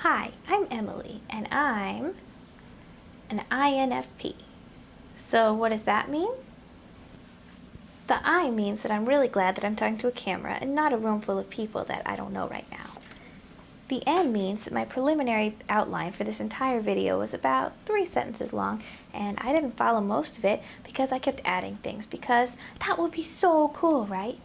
Hi, I'm Emily, and I'm an INFP. So what does that mean? The I means that I'm really glad that I'm talking to a camera and not a room full of people that I don't know right now. The N means that my preliminary outline for this entire video was about 3 sentences long, and I didn't follow most of it because I kept adding things, because that would be so cool, right?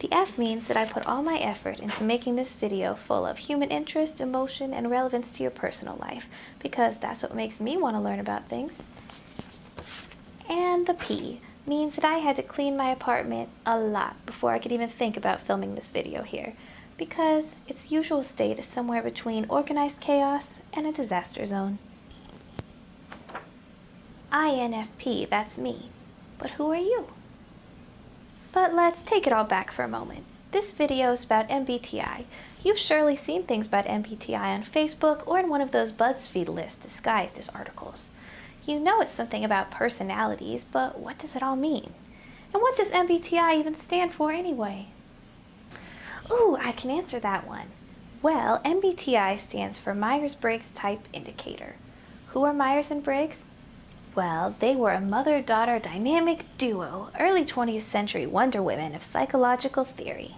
The F means that I put all my effort into making this video full of human interest, emotion, and relevance to your personal life, because that's what makes me want to learn about things. And the P means that I had to clean my apartment a lot before I could even think about filming this video here, because its usual state is somewhere between organized chaos and a disaster zone. INFP, that's me. But who are you? But let's take it all back for a moment. This video is about MBTI. You've surely seen things about MBTI on Facebook or in one of those BuzzFeed lists disguised as articles. You know it's something about personalities, but what does it all mean? And what does MBTI even stand for anyway? Ooh, I can answer that one. Well, MBTI stands for Myers-Briggs Type Indicator. Who are Myers and Briggs? Well, they were a mother-daughter dynamic duo, early 20th century Wonder Women of psychological theory.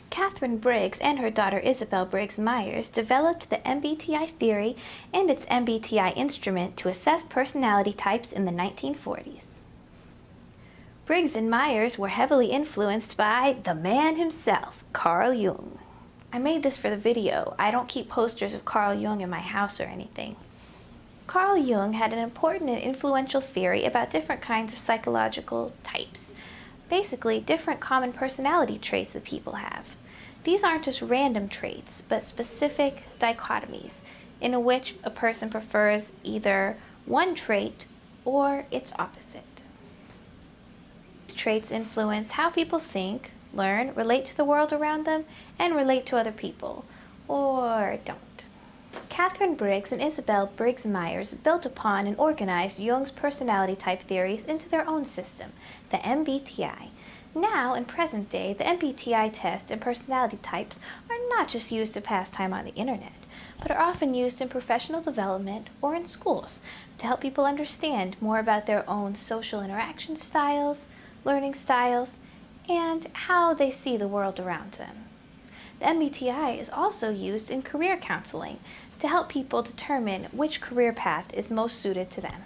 Catherine Briggs and her daughter Isabel Briggs Myers developed the MBTI theory and its MBTI instrument to assess personality types in the 1940s. Briggs and Myers were heavily influenced by the man himself, Carl Jung. I made this for the video. I don't keep posters of Carl Jung in my house or anything. Carl Jung had an important and influential theory about different kinds of psychological types. Basically, different common personality traits that people have. These aren't just random traits, but specific dichotomies in which a person prefers either one trait or its opposite. These traits influence how people think, learn, relate to the world around them, and relate to other people, or don't. Catherine Briggs and Isabel Briggs Myers built upon and organized Jung's personality type theories into their own system, the MBTI. Now, in present day, the MBTI test and personality types are not just used to pass time on the internet, but are often used in professional development or in schools to help people understand more about their own social interaction styles, learning styles, and how they see the world around them. The MBTI is also used in career counseling to help people determine which career path is most suited to them.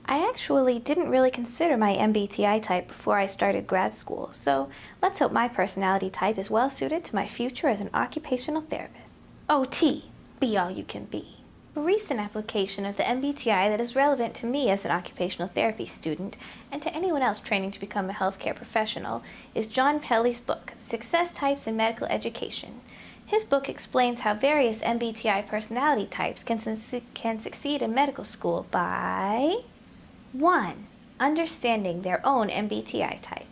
I actually didn't really consider my MBTI type before I started grad school, so let's hope my personality type is well suited to my future as an occupational therapist. OT, be all you can be. A recent application of the MBTI that is relevant to me as an occupational therapy student and to anyone else training to become a healthcare professional is John Pelley's book, SuccessTypes in Medical Education. His book explains how various MBTI personality types can succeed in medical school by 1. Understanding their own MBTI type.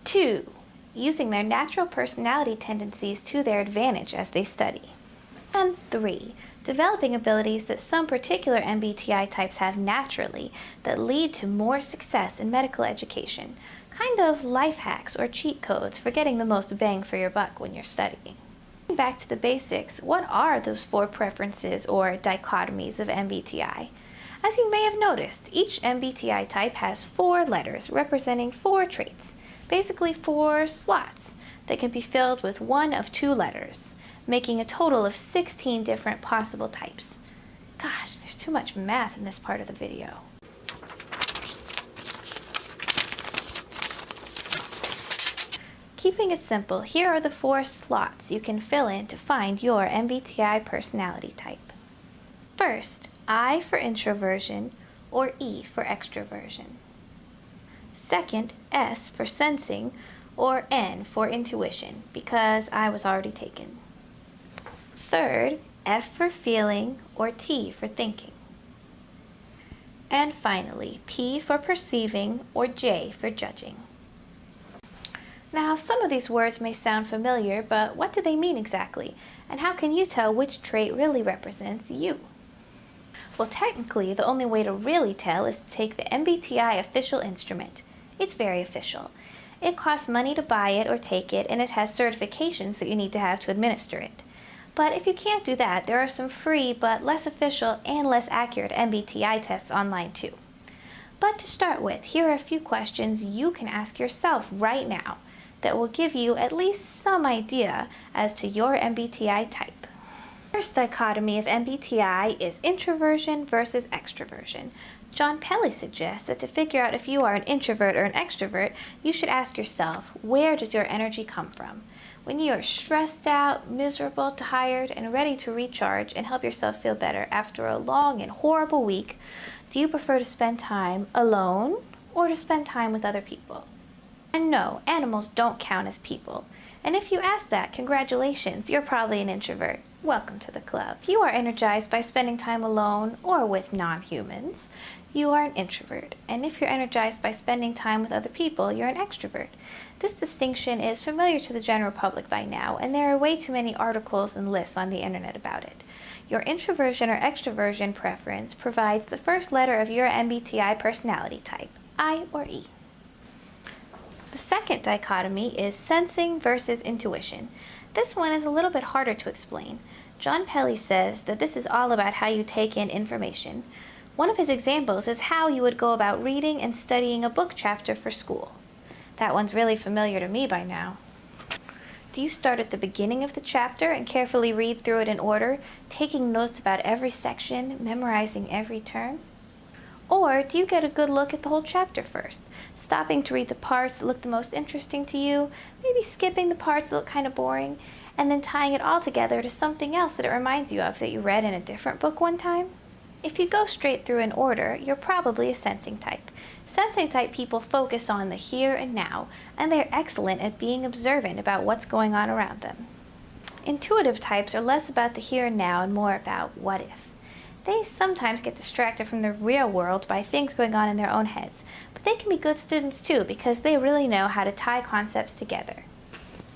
2. Using their natural personality tendencies to their advantage as they study. And 3. Developing abilities that some particular MBTI types have naturally that lead to more success in medical education. Kind of life hacks or cheat codes for getting the most bang for your buck when you're studying. Back to the basics, what are those 4 preferences or dichotomies of MBTI? As you may have noticed, each MBTI type has 4 letters representing 4 traits, basically 4 slots that can be filled with one of 2 letters, making a total of 16 different possible types. Gosh, there's too much math in this part of the video. Keeping it simple, here are the 4 slots you can fill in to find your MBTI personality type. First, I for introversion or E for extroversion. Second, S for sensing or N for intuition, because I was already taken. Third, F for feeling or T for thinking. And finally, P for perceiving or J for judging. Now, some of these words may sound familiar, but what do they mean exactly? And how can you tell which trait really represents you? Well, technically, the only way to really tell is to take the MBTI official instrument. It's very official. It costs money to buy it or take it, and it has certifications that you need to have to administer it. But if you can't do that, there are some free but less official and less accurate MBTI tests online too. But to start with, here are a few questions you can ask yourself right now that will give you at least some idea as to your MBTI type. First dichotomy of MBTI is introversion versus extroversion. John Pelley suggests that to figure out if you are an introvert or an extrovert, you should ask yourself, where does your energy come from? When you are stressed out, miserable, tired, and ready to recharge and help yourself feel better after a long and horrible week, do you prefer to spend time alone or to spend time with other people? And no, animals don't count as people. And if you ask that, congratulations, you're probably an introvert. Welcome to the club. If you are energized by spending time alone or with non-humans, you are an introvert. And if you're energized by spending time with other people, you're an extrovert. This distinction is familiar to the general public by now, and there are way too many articles and lists on the internet about it. Your introversion or extroversion preference provides the first letter of your MBTI personality type, I or E. The second dichotomy is sensing versus intuition. This one is a little bit harder to explain. John Pelley says that this is all about how you take in information. One of his examples is how you would go about reading and studying a book chapter for school. That one's really familiar to me by now. Do you start at the beginning of the chapter and carefully read through it in order, taking notes about every section, memorizing every term? Or do you get a good look at the whole chapter first, stopping to read the parts that look the most interesting to you, maybe skipping the parts that look kind of boring, and then tying it all together to something else that it reminds you of that you read in a different book one time? If you go straight through in order, you're probably a sensing type. Sensing type people focus on the here and now, and they're excellent at being observant about what's going on around them. Intuitive types are less about the here and now and more about what if. They sometimes get distracted from the real world by things going on in their own heads, but they can be good students too because they really know how to tie concepts together.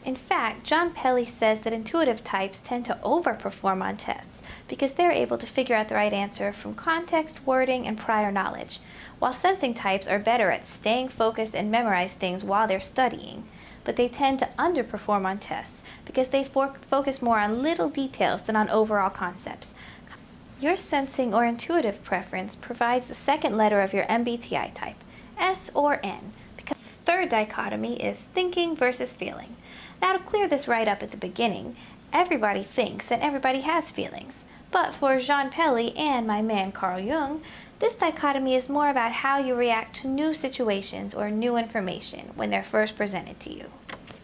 In fact, John Pelley says that intuitive types tend to overperform on tests because they're able to figure out the right answer from context, wording, and prior knowledge, while sensing types are better at staying focused and memorize things while they're studying, but they tend to underperform on tests because they focus more on little details than on overall concepts. Your sensing or intuitive preference provides the second letter of your MBTI type, S or N, because the third dichotomy is thinking versus feeling. Now to clear this right up at the beginning, everybody thinks and everybody has feelings. But for John Pelley and my man Carl Jung, this dichotomy is more about how you react to new situations or new information when they're first presented to you.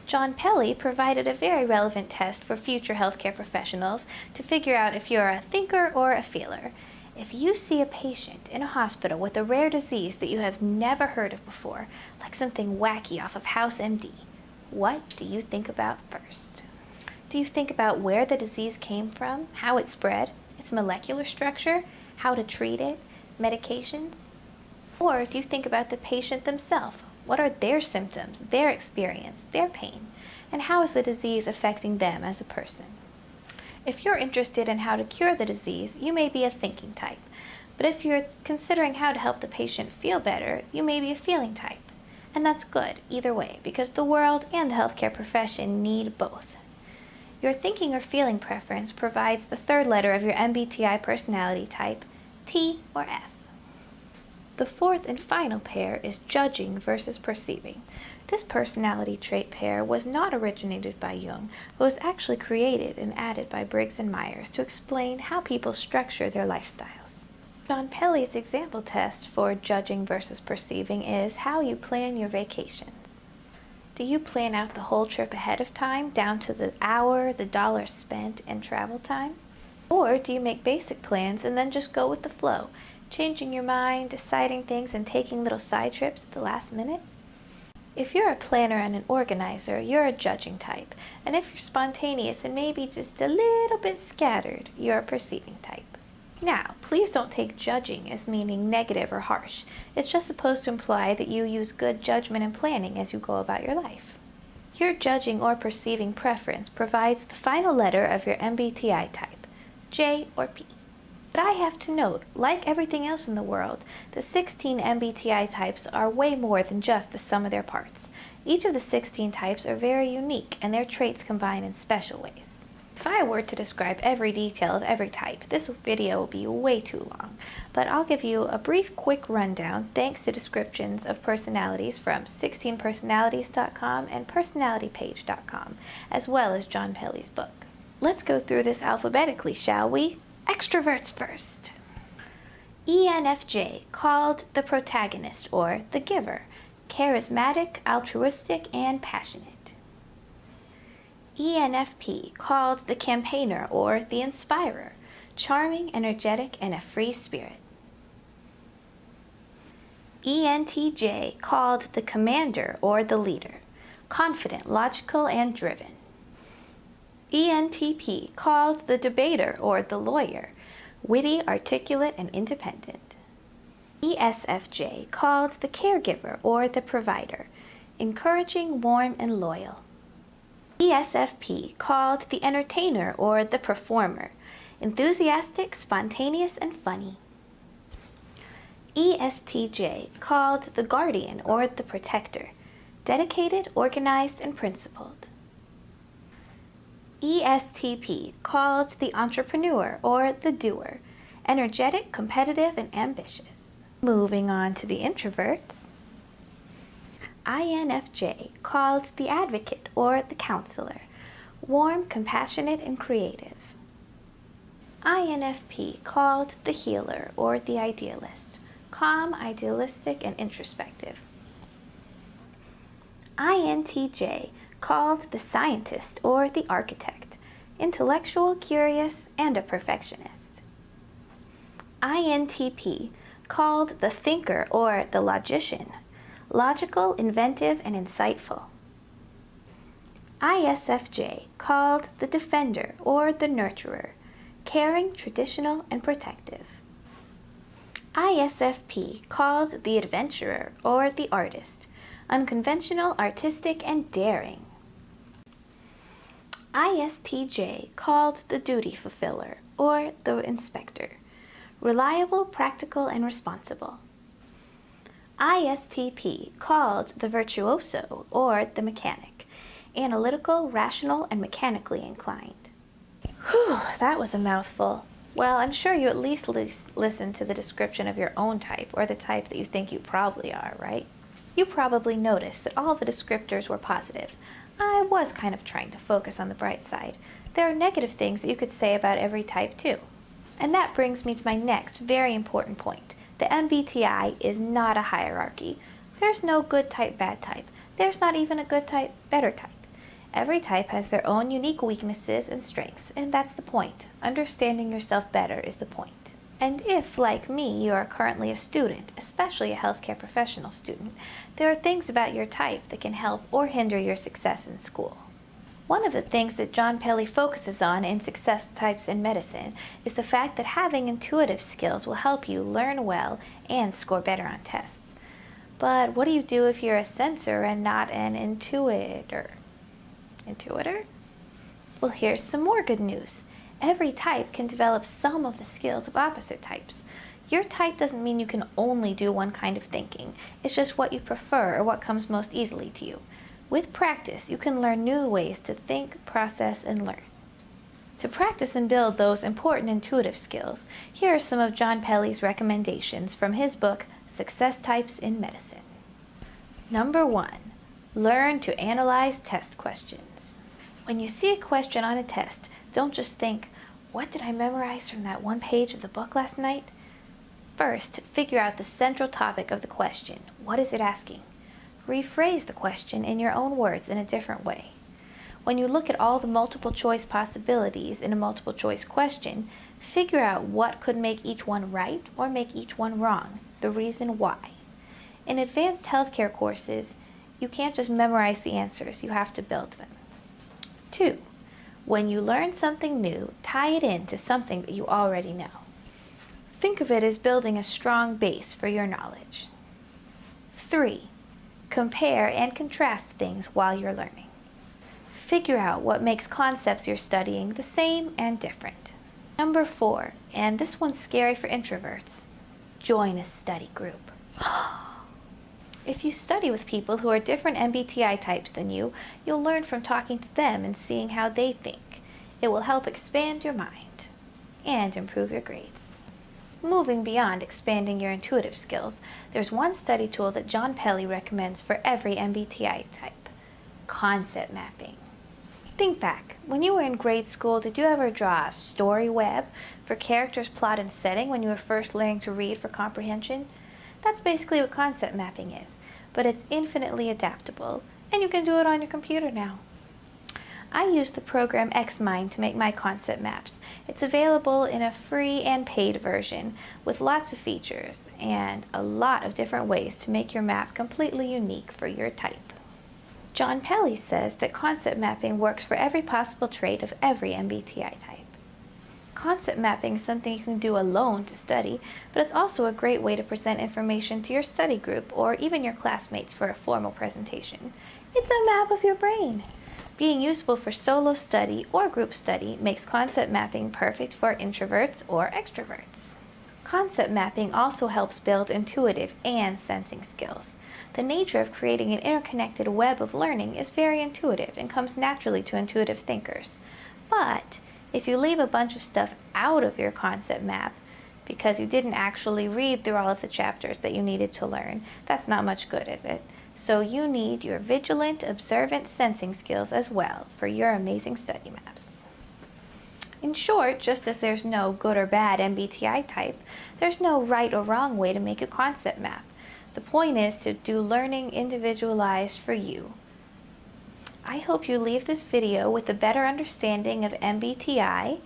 John Pelley provided a very relevant test for future healthcare professionals to figure out if you're a thinker or a feeler. If you see a patient in a hospital with a rare disease that you have never heard of before, like something wacky off of House MD, what do you think about first? Do you think about where the disease came from, how it spread, its molecular structure, how to treat it, medications? Or do you think about the patient themselves? What are their symptoms, their experience, their pain, and how is the disease affecting them as a person? If you're interested in how to cure the disease, you may be a thinking type. But if you're considering how to help the patient feel better, you may be a feeling type. And that's good, either way, because the world and the healthcare profession need both. Your thinking or feeling preference provides the third letter of your MBTI personality type, T or F. The fourth and final pair is judging versus perceiving. This personality trait pair was not originated by Jung, but was actually created and added by Briggs and Myers to explain how people structure their lifestyles. John Pelley's example test for judging versus perceiving is how you plan your vacations. Do you plan out the whole trip ahead of time, down to the hour, the dollars spent, and travel time? Or do you make basic plans and then just go with the flow, changing your mind, deciding things, and taking little side trips at the last minute? If you're a planner and an organizer, you're a judging type. And if you're spontaneous and maybe just a little bit scattered, you're a perceiving type. Now, please don't take judging as meaning negative or harsh. It's just supposed to imply that you use good judgment and planning as you go about your life. Your judging or perceiving preference provides the final letter of your MBTI type, J or P. But I have to note, like everything else in the world, the 16 MBTI types are way more than just the sum of their parts. Each of the 16 types are very unique, and their traits combine in special ways. If I were to describe every detail of every type, this video will be way too long, but I'll give you a brief quick rundown thanks to descriptions of personalities from 16personalities.com and personalitypage.com, as well as John Pelley's book. Let's go through this alphabetically, shall we? Extroverts first. ENFJ, called the protagonist or the giver, charismatic, altruistic, and passionate. ENFP, called the campaigner or the inspirer, charming, energetic, and a free spirit. ENTJ, called the commander or the leader, confident, logical, and driven. ENTP, called the debater or the lawyer, witty, articulate, and independent. ESFJ, called the caregiver or the provider, encouraging, warm, and loyal. ESFP, called the entertainer or the performer, enthusiastic, spontaneous, and funny. ESTJ, called the guardian or the protector, dedicated, organized, and principled. ESTP, called the entrepreneur or the doer, energetic, competitive, and ambitious. Moving on to the introverts. INFJ, called the advocate or the counselor, warm, compassionate, and creative. INFP, called the healer or the idealist, calm, idealistic, and introspective. INTJ, called the scientist or the architect, intellectual, curious, and a perfectionist. INTP, called the thinker or the logician, logical, inventive, and insightful. ISFJ, called the defender or the nurturer, caring, traditional, and protective. ISFP, called the adventurer or the artist, unconventional, artistic, and daring. ISTJ, called the duty fulfiller or the inspector, reliable, practical, and responsible. ISTP, called the virtuoso or the mechanic, analytical, rational, and mechanically inclined. Whew, that was a mouthful. Well, I'm sure you at least listened to the description of your own type, or the type that you think you probably are, right? You probably noticed that all the descriptors were positive. I was kind of trying to focus on the bright side. There are negative things that you could say about every type too. And that brings me to my next very important point. The MBTI is not a hierarchy. There's no good type, bad type. There's not even a good type, better type. Every type has their own unique weaknesses and strengths, and that's the point. Understanding yourself better is the point. And if, like me, you are currently a student, especially a healthcare professional student, there are things about your type that can help or hinder your success in school. One of the things that John Pelley focuses on in SuccessTypes in medicine is the fact that having intuitive skills will help you learn well and score better on tests. But what do you do if you're a sensor and not an intuitor? Intuitor? Well, here's some more good news. Every type can develop some of the skills of opposite types. Your type doesn't mean you can only do one kind of thinking. It's just what you prefer or what comes most easily to you. With practice, you can learn new ways to think, process, and learn. To practice and build those important intuitive skills, here are some of John Pelley's recommendations from his book, SuccessTypes in Medicine. Number 1. Learn to analyze test questions. When you see a question on a test, don't just think, what did I memorize from that one page of the book last night? First, figure out the central topic of the question. What is it asking? Rephrase the question in your own words in a different way. When you look at all the multiple choice possibilities in a multiple choice question, figure out what could make each one right or make each one wrong, the reason why. In advanced healthcare courses, you can't just memorize the answers, you have to build them. 2. When you learn something new, tie it in to something that you already know. Think of it as building a strong base for your knowledge. 3. Compare and contrast things while you're learning. Figure out what makes concepts you're studying the same and different. Number 4, and this one's scary for introverts, join a study group. If you study with people who are different MBTI types than you, you'll learn from talking to them and seeing how they think. It will help expand your mind and improve your grades. Moving beyond expanding your intuitive skills, there's one study tool that John Pelley recommends for every MBTI type: concept mapping. Think back. When you were in grade school, did you ever draw a story web for characters, plot, and setting when you were first learning to read for comprehension? That's basically what concept mapping is, but it's infinitely adaptable, and you can do it on your computer now. I use the program Xmind to make my concept maps. It's available in a free and paid version with lots of features and a lot of different ways to make your map completely unique for your type. John Pelley says that concept mapping works for every possible trait of every MBTI type. Concept mapping is something you can do alone to study, but it's also a great way to present information to your study group or even your classmates for a formal presentation. It's a map of your brain. Being useful for solo study or group study makes concept mapping perfect for introverts or extroverts. Concept mapping also helps build intuitive and sensing skills. The nature of creating an interconnected web of learning is very intuitive and comes naturally to intuitive thinkers. But if you leave a bunch of stuff out of your concept map because you didn't actually read through all of the chapters that you needed to learn, that's not much good, is it? So you need your vigilant, observant sensing skills as well for your amazing study maps. In short, just as there's no good or bad MBTI type, there's no right or wrong way to make a concept map. The point is to do learning individualized for you. I hope you leave this video with a better understanding of MBTI,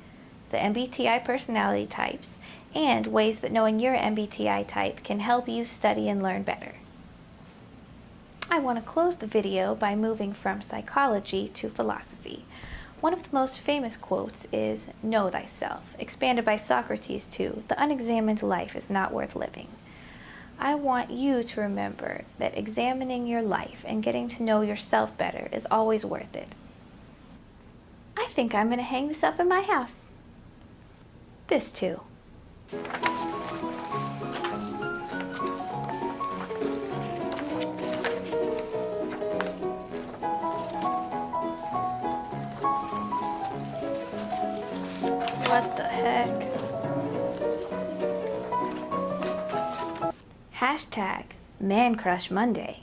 the MBTI personality types, and ways that knowing your MBTI type can help you study and learn better. I want to close the video by moving from psychology to philosophy. One of the most famous quotes is, "Know thyself," expanded by Socrates to, "The unexamined life is not worth living." I want you to remember that examining your life and getting to know yourself better is always worth it. I think I'm going to hang this up in my house. This too. What the heck? Hashtag Man Crush Monday.